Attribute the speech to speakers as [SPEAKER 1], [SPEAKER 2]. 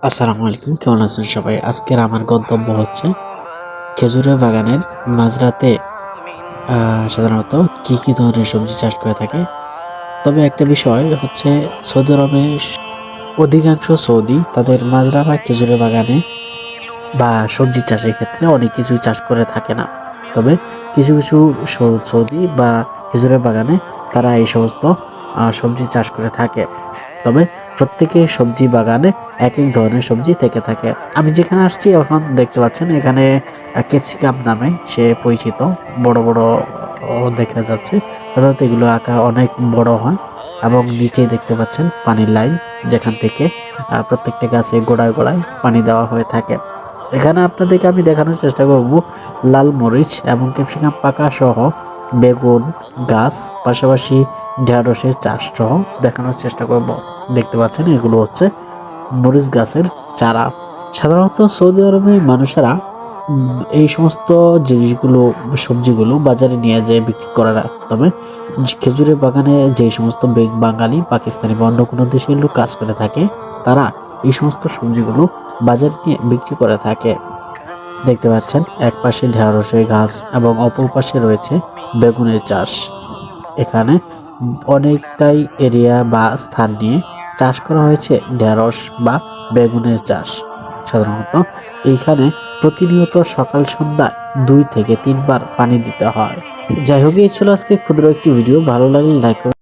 [SPEAKER 1] আসসালামু আলাইকুম, কেমন আছেন সবাই? আজকের আমার গন্তব্য হচ্ছে খেজুরের বাগানের মাঝরাতে সাধারণত কি কি ধরনের সবজি চাষ করে থাকে। তবে একটা বিষয় হচ্ছে, সৌদি আরবে অধিকাংশ সৌদি তাদের মাজরা বা খেজুরের বাগানে বা সবজি চাষের ক্ষেত্রে অনেক কিছুই চাষ করে থাকে না। তবে কিছু কিছু সৌদি বা খেজুরের বাগানে তারা এই সমস্ত সবজি চাষ করে থাকে। তবে প্রত্যেকের সবজি বাগানে এক এক ধরনের সবজি থেকে থাকে। আমি যেখানে আসছি এখন দেখতে পাচ্ছেন, এখানে ক্যাপসিকাম নামে সে পরিচিত, বড় বড় দেখা যাচ্ছে। সাধারণত এগুলো আকার অনেক বড় হয় এবং নিচেই দেখতে পাচ্ছেন পানির লাইন, যেখান থেকে প্রত্যেকটা গাছে গোড়ায় গোড়ায় পানি দেওয়া হয়ে থাকে। এখানে আপনাদেরকে আমি দেখানোর চেষ্টা করব লাল মরিচ এবং ক্যাপসিকাম পাকা সহ বেগুন গাছ, পাশাপাশি ঢেঁড়সের চাষ সহ দেখানোর চেষ্টা করব। দেখতে পাচ্ছেন এগুলো হচ্ছে মরিচ গাছের চারা। সাধারণত সৌদি আরবের মানুষেরা এই সমস্ত জিনিসগুলো, সবজিগুলো বাজারে নিয়ে যায় বিক্রি করার। তবে খেজুরের বাগানে যে সমস্ত বাঙালি, পাকিস্তানি বা অন্য কোনো দেশের লোক কাজ করে থাকে, তারা এই সমস্ত সবজিগুলো বাজারে নিয়ে বিক্রি করে থাকে। দেখতে পাচ্ছেন এক পাশে ঢেঁড়সের গাছ এবং অপর পাশে রয়েছে বেগুনের চাষ। এখানে অনেকটাই এরিয়া বা স্থান নিয়ে চাষ করা হয়েছে ঢেঁড়স বা বেগুনের চাষ। সাধারণত এইখানে প্রতিনিয়ত সকাল সন্ধ্যায় 2 থেকে 3 বার পানি দিতে হয়। যাই হোক, এই ছিল আজকে ক্ষুদ্র একটি ভিডিও। ভালো লাগলে লাইক